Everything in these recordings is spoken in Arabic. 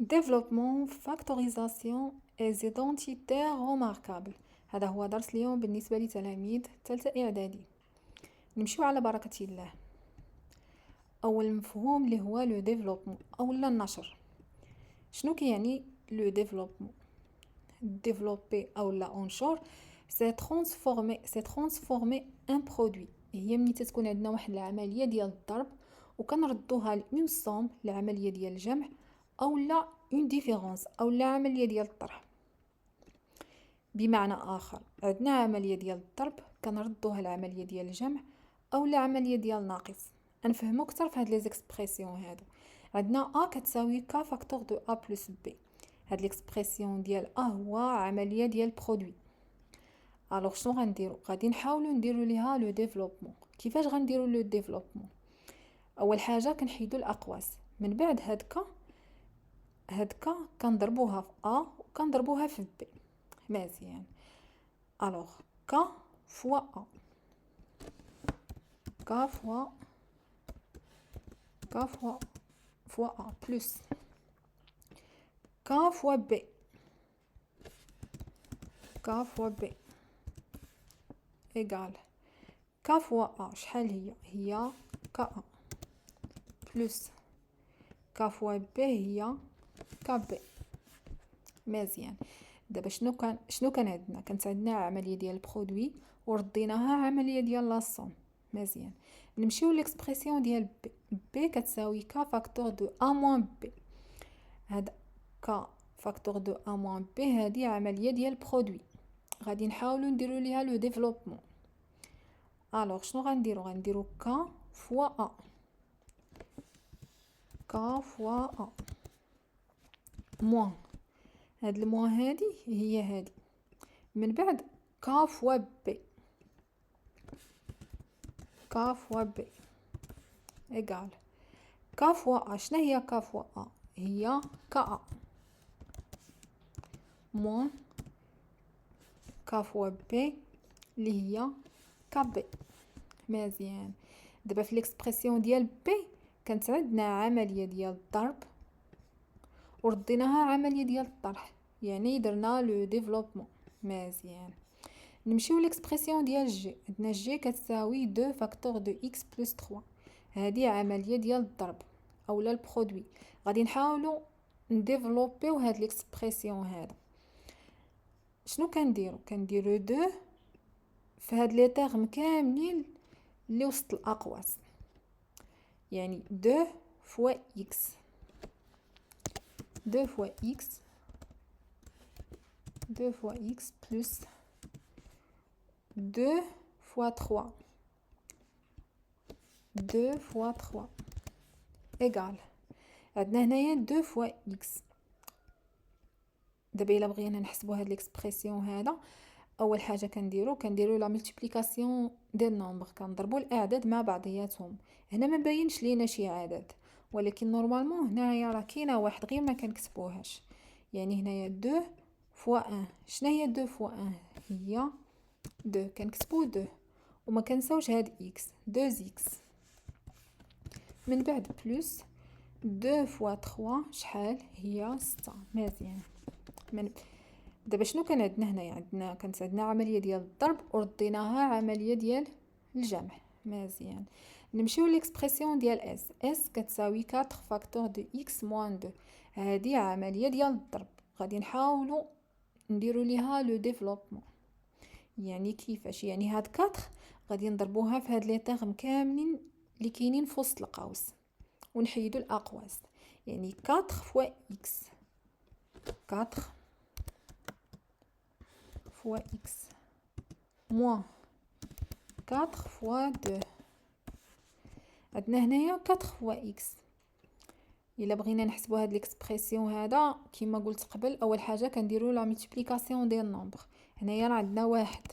développement factorisation et identitaire remarquable. هذا هو درس اليوم بالنسبة لتلاميذ ثالثة إعدادي. نمشيو على بركة الله. أول مفهوم اللي هو لو ديفلوبمون أو النشر. شنو كيعني لو ديفلوبمون؟ ديفلوبي أو لا أنشر سي ترانسفورمي ان برودوي. هي ملي تكون عندنا واحد العملية ديال الضرب وكنردوها لأون سوم العملية ديال الجمع أو لا اون ديفيرونس أو لا عملية ديال الطرح. بمعنى آخر عندنا عملية ديال الضرب كنردوها العملية ديال الجمع أو لا عملية ديال ناقص. نفهمو كتر في هاد لي زيكسبرسيون هادو. عندنا A كتساوي K فاكتور دو A بلس B. هاد ليكسبرسيون ديال A هو عملية ديال برودوي. الوغ شنو غنديرو؟ غادي نحاولو نديرو ليها لو ديفلوبمون. كيفاش غنديرو لو ديفلوبمون؟ اول حاجه كنحيدو الاقواس، من بعد هاد كنضربوها في A وكنضربوها في B. مزيان. الوغ K فوا A K فوا A بلس K فوا B K فوا B égal K فوا A. شحال هي K A بلس K فوا B هي K B. مزيان. دابا شنو كان عندنا؟ كانت عندنا عمليه ديال البرودوي ورديناها عمليه ديال لاصوم. مزيان. نمشيو ليكسبرسيون ديال بي كتساوي ك فاكتور دو ا موان بي. هاد ك فاكتور دو ا موان بي هادي عمليه ديال البرودوي، غادي نحاولوا نديرو ليها لو ديفلوبمون. الوغ شنو غنديرو ك فوا ا ك فوا ا موان هاد الموان هادي هي هادي، من بعد ك فوا بي ك فوا بي ايغال ك فوا ا. شنو هي ك فوا ا؟ هي ك ا موان ك فوا بي اللي هي ك بي. مزيان. دابا في ليكسبرسيون ديال بي كانت عندنا عمليه ديال الضرب ورديناها عمليه ديال الطرح، يعني درنا لو ديفلوبمون. مزيان. نمشيو ليكسبرسيون ديال جي. عندنا جي كتساوي 2 فاكتور دو اكس بلس 3. هذه عمليه ديال الضرب اولا البرودوي. غادي نحاولوا نديفلوبيو هاد ليكسبرسيون هذا. شنو كنديرو 2 في هاد لي تيرم كاملين اللي وسط الاقواس، يعني 2 فوا اكس 2 فوا اكس 2 فوا اكس بلس 2 فوا 3 2 فوا 3 égal. عندنا هنايا 2 فوا اكس. دابا الا بغينا نحسبوا هاد ليكسبرسيون هذا، اول حاجه كنديرو لا ملتيبليكاسيون ديال نومبر، كنضربوا الاعداد مع بعضياتهم. هنا ما باينش لينا شي عدد، ولكن نورمالمون هنايا راه كاينه واحد غير ما كنكتبوهاش. يعني هنايا 2 فوا 1. شنو هي 2 فوا 1؟ هي 2. كنكتبوا 2 وما كنساوش هاد اكس 2 اكس، من بعد بلس 2 فوا 3 شحال هي 6. مزيان. دابا شنو كان عندنا هنايا؟ كانت عندنا عمليه ديال الضرب ورديناها عمليه ديال الجمع. مزيان. نمشيو ليكسبرسيون ديال اس كتساوي 4 فاكتور دو اكس موان 2. هذه عمليه ديال الضرب، غادي نحاولوا نديروا ليها لو ديفلوبمون. يعني كيفاش؟ يعني هاد 4 غادي نضربوها في هاد لي تيرم كاملين اللي كاينين في وسط القوس ونحيدوا الاقواس. يعني 4 فوا اكس 4 فوا اكس موان 4 فوا 2. عندنا هنايا 4 فوا اكس. الا بغينا نحسبوا هاد ليكسبرسيون هذا كما قلت قبل، اول حاجه كنديروا لا ملتيبليكاسيون ديال نومبر. هنايا راه عندنا واحد.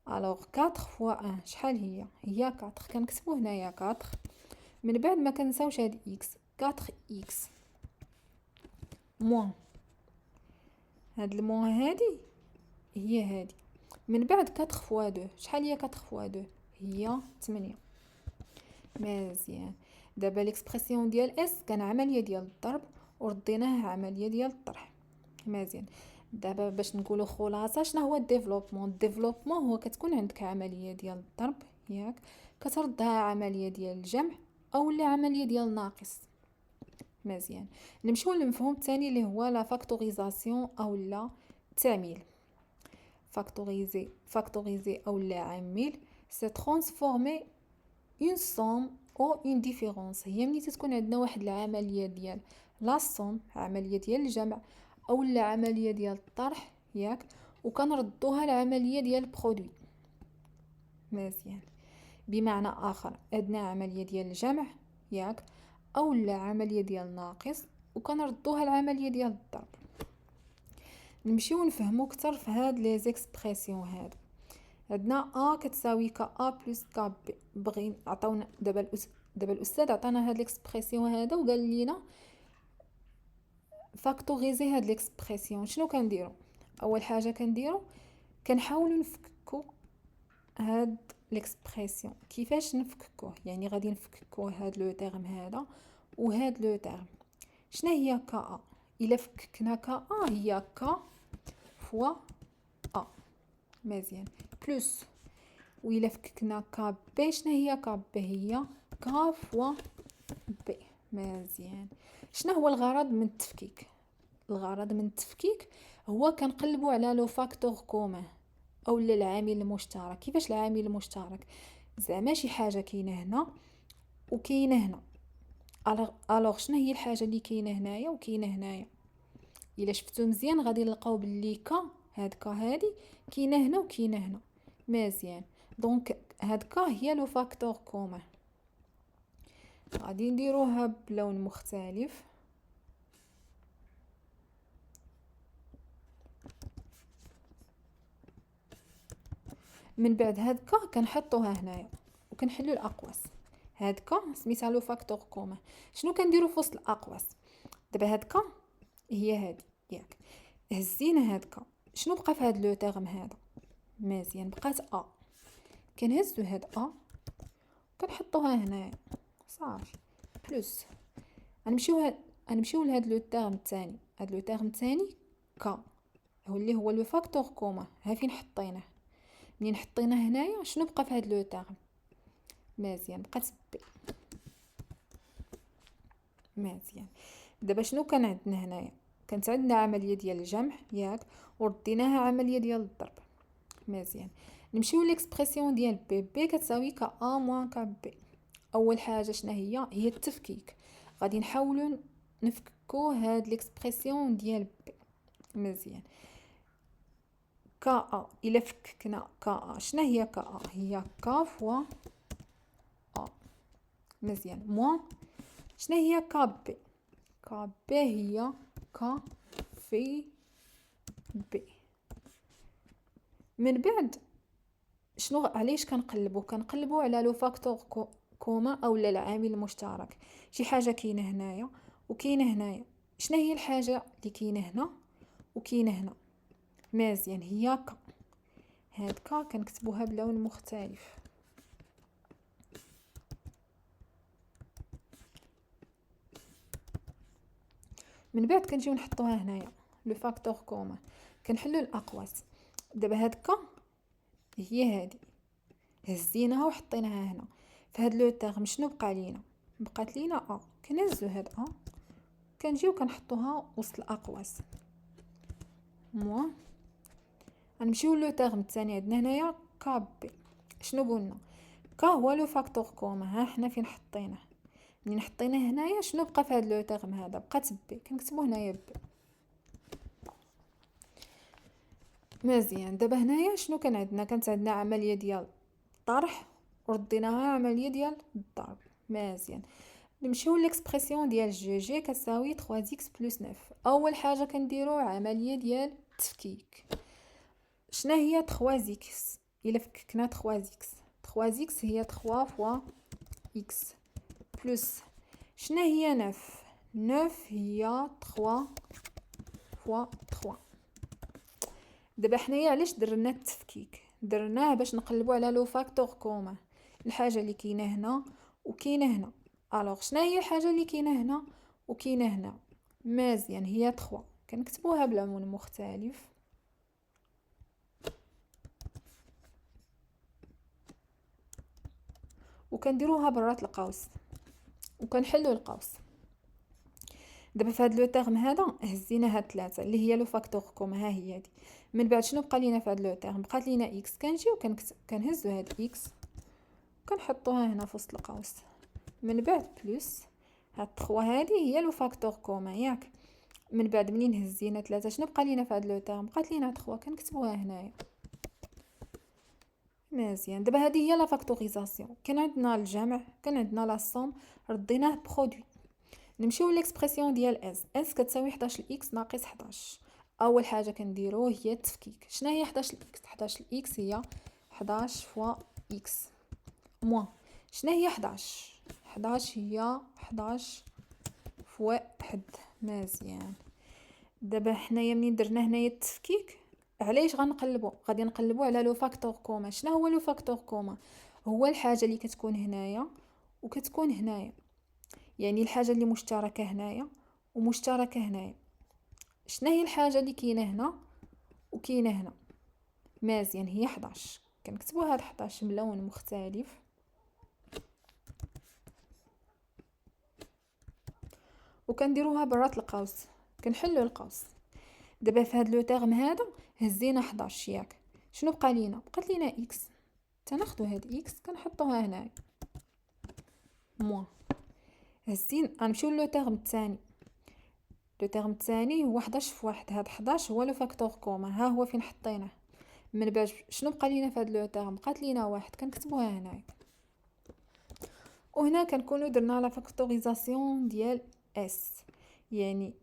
الوغ 4 فوا 1 شحال هي 4. كنكتبوا هنايا 4، من بعد ما كنساوش هاد اكس 4 اكس موان هاد الموان هادي هي هادي، من بعد 4 فوا 2 شحال هي 4 فوا 2؟ هي 8. مزيان. دابا ليكسبرسيون ديال اس كان عمليه ديال الضرب ورديناه عمليه ديال الطرح. مزيان. دابا باش نقولوا خلاصه شنو هو الديفلوبمون هو كتكون عندك عمليه ديال الضرب ياك كتردها عمليه ديال الجمع او لا عمليه ديال ناقص. مزيان. نمشيو للمفهوم الثاني اللي هو لا فاكتوريزاسيون او لا التعميل. فاكتوريزي او لا عميل سي ترانسفورمي اون سوم او اون ديفيرونس. هي ملي تكون عندنا واحد العمليه ديال لا سوم عمليه ديال الجمع او لا عمليه ديال الطرح ياك وكنردوها لعمليه ديال برودوي. مزيان. بمعنى اخر عندنا عمليه ديال الجمع ياك او لا عمليه ديال ناقص وكنردوها لعمليه ديال الضرب. نمشيو نفهمو اكثر في هاد لي زيكسبرسيون هادو. عندنا ا كتساوي ك ا بلس ك بي. بغي عطاونا دابا الاستاذ عطانا هاد ليكسبرسيون هذا وقال لينا فاكتوريزي هاد ليكسبرسيون. شنو كنديرو؟ اول حاجه كنديرو كنحاولوا نفككو هاد ليكسبرسيون. كيفاش نفككوه؟ يعني غادي نفككو هاد لو تيرم هذا وهاد لو تيرم. شنو هي ك ا؟ الا فككنا ك ا هي ك فوا ا. مزيان. بلس وإلا فككنا ك بي شنو هي ك بي؟ هي ك فوا بي. مزيان. شنو هو الغرض من التفكيك؟ الغرض من التفكيك هو كنقلبوا على لو فاكتور كومون او العامل المشترك. كيفاش العامل المشترك؟ زعما شي حاجه كاينه هنا وكاينه هنا. الوغ شنو هي الحاجه اللي كاينه هنايا وكاينه هنايا؟ الا شفتو مزيان غادي نلقاو باللي ك هاد ك هادي كاينه هنا وكاينه هنا. مزيان. دونك هاد ك هي لو فاكتور كومون. غادي نديروها بلون مختلف. من بعد هاد ك كنحطوها هنايا وكنحلوا الاقواس. هاد ك سميتها لو فاكتور كومون. شنو كنديروا في وسط الاقواس؟ دابا هاد ك هي هادي ياك هزينا هاد ك. شنو بقى في هاد لو تيرم هذا؟ مزيان. بقات ا. كنهزو هاد ا كنحطوها هنايا صافي. بلس غنمشيو لهاد لو تيرم الثاني. هاد لو تيرم الثاني ك هو اللي هو لو فاكتور كومون. ها فين حطيناه؟ منين حطيناه هنايا شنو بقى في هاد لو تيرم؟ مزيان. بقات بي. مزيان. دابا شنو كان عندنا هنايا؟ كانت عندنا عمليه ديال الجمع ياك ورديناها عمليه ديال الضرب. مزيان. نمشيو ليكسبرسيون ديال بي. بي كتساوي ك ا موان ك بي. اول حاجه شنو هي التفكيك. غادي نحاولوا نفككو هاد ليكسبرسيون ديال بي. مزيان. ك ا الا فككنا ك ا شنو هي ك ا؟ هي ك فوا ا. مزيان. موان شنو هي ك بي؟ ك بي هي ك في بي. من بعد شنو علاش كنقلبوا على لو فاكتور كوما او العامل المشترك. شي حاجه كاينه هنايا وكاينه هنايا. شنو هي الحاجه اللي كاينه هنا وكاينه هنا؟ مزيان. هي ك. هاد ك كنكتبوها بلون مختلف. من بعد كنجيو نحطوها هنايا لو فاكتور كوما كنحلوا الاقواس. دابا هاد ك هي هادي هزيناها وحطيناها هنا في هاد لو تيرم. شنو بقى لينا؟ بقات لينا ا. كنهزو هاد ا كنجيو كنحطوها وسط الاقواس. موا غنمشيو لو تيرم الثاني. عندنا هنايا ك بي. شنو قلنا؟ ك هو لو فاكتور كومون. ها حنا فين حطيناه؟ منين حطيناه هنايا شنو بقى في هاد لو تيرم هذا؟ بقات بي. كنكتبو هنايا بي. مزيان. دابا هنايا شنو كان عندنا؟ كانت عندنا عمليه ديال الطرح ورديناها عمليه ديال الضرب. مزيان. نمشيو ليكسبرسيون ديال جي. جي كتساوي 3x بلس 9. اول حاجه كنديرو عمليه ديال التفكيك. شنو هي 3x؟ الا فككنا 3x هي 3 فوا x بلس شنو هي 9 هي 3 فوا 3. دابا حنايا علاش درنا التفكيك؟ درناه باش نقلبوا على لو فاكتور كومون. الحاجه اللي كاينه هنا وكاينه هنا. الوغ شنو هي الحاجه اللي كاينه هنا وكاينه هنا؟ مزيان، هي 3. كنكتبوها بلون مختلف وكنديروها برات القوس وكنحلوا القوس. دابا في هذا لو تيرم هذا هزينا هاد 3 اللي هي لو فاكتور كوم، ها هي هادي. من بعد شنو بقى لينا في هذا لو تيرم؟ بقات لينا اكس. كنجيو كنهزو هاد اكس كنحطوها هنا في وسط القوس. من بعد بلس هاد 3 هادي هي لو فاكتور كوم ياك. من بعد منين هزينا 3 شنو بقى لينا في هذا لو تيرم؟ بقات لينا 3 كنكتبوها هنايا. مزيان. دابا هذه هي لا فاكتوريزاسيون. كان عندنا الجمع، كان عندنا لا صوم، رديناه برودوي. نمشيو ليكسبرسيون ديال اس كتساوي 11 اكس ناقص 11. اول حاجه كنديرو هي التفكيك. شنو هي 11 اكس؟ 11 اكس هي 11 فوا اكس موان شنو هي 11؟ 11 هي 11 فوا 1. مزيان. دابا حنايا منين درنا هنايا التفكيك، علاش غادي نقلبوا على لو فاكتور كوما. شنو هو لو فاكتور كوما؟ هو الحاجه اللي كتكون هنايا وكتكون هنايا، يعني الحاجه اللي مشتركه هنايا ومشتركه هنايا. شنو هي الحاجه اللي كاينه هنا وكاينه هنا؟ مزيان، هي 11. كنكتبوا هاد 11 بلون مختلف وكنديروها برات القوس، كنحلوا القوس. دابا في هاد لو تيرم هذا هزينا 11 ياك. شنو بقى لينا؟ بقات لينا اكس. تناخدو هاد اكس كنحطوها هنايا موان. هزين غنمشيو لو تيرم الثاني. لو تيرم الثاني هو 11 في 1. هاد 11 هو لو فاكتور كوما، ها هو فين حطيناه. من بعد شنو بقى لينا في هاد لو تيرم؟ بقات لينا 1 كنكتبوها هنايا. وهنا كنكونوا درنا لا فاكتوريزاسيون ديال اس، يعني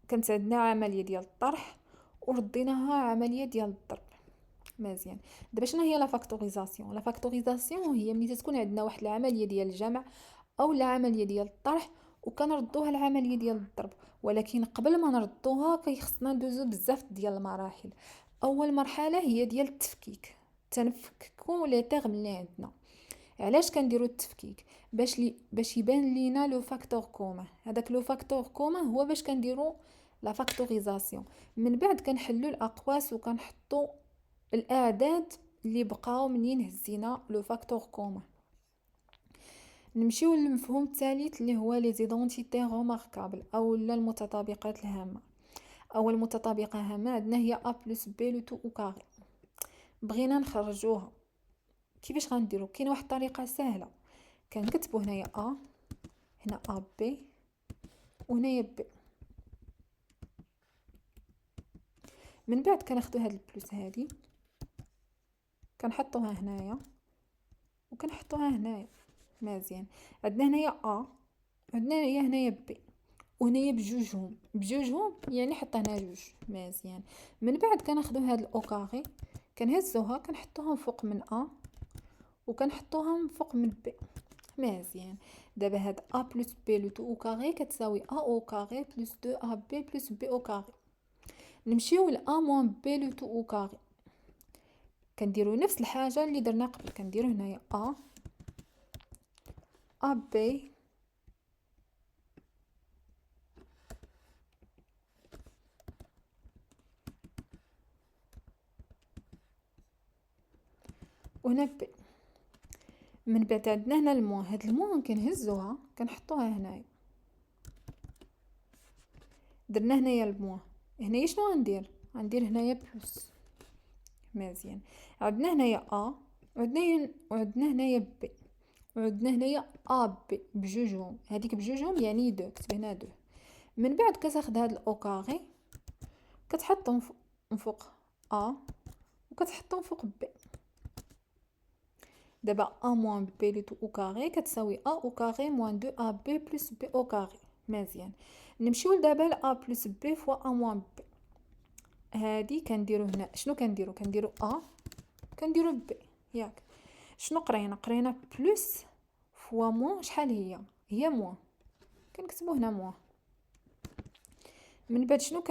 كانت عندنا عمليه ديال الطرح ورديناها عمليه ديال الضرب. مزيان. دابا شنو هي لا فاكتوريزاسيون؟ لا فاكتوريزاسيون هي ملي تكون عندنا واحد العمليه ديال الجمع او العمليه ديال الطرح وكنردوها العمليه ديال الضرب. ولكن قبل ما نردوها كيخصنا ندوزو بزاف ديال المراحل. اول مرحله هي ديال التفكيك، تنفككو لي تيرم اللي عندنا. علاش كنديرو التفكيك؟ باش يبان لينا لو فاكتور كوما. هذاك لو فاكتور كوما هو باش كنديرو لا فاكتوريزاسيون. من بعد كنحلو الاقواس وكنحطو الاعداد اللي بقاو منين هزينا لو فاكتور كوما. نمشيو للمفهوم الثالث اللي هو لي زيدونتيتي روماركابل او المتطابقات الهامه. اول متطابقه هامه عندنا هي ا بلس بي لو تو او كاري. بغينا نخرجوها، كيفاش غنديرو؟ كاين واحد الطريقه سهله. كنكتبوا هنايا ا، هنا ا بي وهنايا بي. من بعد كناخذوا هاد البلوس هادي كنحطوها هنايا وكنحطوها هنايا. مزيان. عندنا هنايا ا، عندنا هنايا بي، وهنايا بجوجهم يعني حطينا جوج. مزيان. من بعد كناخذوا هاد الاو كاري كنهزوها كنحطوهم فوق من ا وكنحطوهم فوق من بي. مزيان. دابا هاد ا بلس بي لو تو او كاري كتساوي ا او كاري بلس 2 ا بي بلس بي او كاري. نمشيو ل ا موان بي لو تو او كاري. كنديرو نفس الحاجه اللي درنا قبل. كنديرو هنايا ا بي وهنا بي. من بعد عندنا هنا الموان. هاد الموان كنهزوها كنحطوها هنايا. درنا هنايا الموان. هنايا شنو غندير هنايا بلس. مزيان. عندنا هنايا ا، وعندنا هنايا بي، وعندنا هنايا ا بي بجوجهم. هذيك بجوجهم يعني دو، كتب هنا دو. من بعد كتاخد هاد الاو كاري كتحطهم فوق ا وكتحطهم فوق بي. دابا ا موان بي لو تو او كاري كتساوي ا او كاري موان 2 ا بي بلس بي او كاري. مزيان. نمشيو دابا ل ا بلس بي فوا ا موان بي. هادي كنديرو هنا شنو كنديرو ا كنديرو بي ياك. شنو قرينا بلس فوا موان. شحال هي موان. كنكتبو هنا موان. من بعد شنو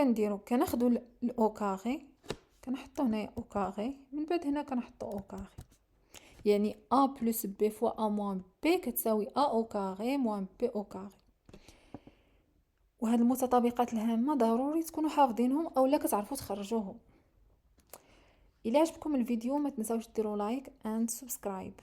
كناخدو الاو كاري كنحطو هنايا او كاري. من بعد هنا كنحطو او كاري، يعني ا بلس بي فوا ا موان بي كتساوي ا او كاري موان بي او كاري. وهاد المتطابقات الهامة ضروري تكونوا حافظينهم اولا كتعرفوا تخرجوهم. الى عجبكم الفيديو ما تنساوش ديروا لايك اند سبسكرايب.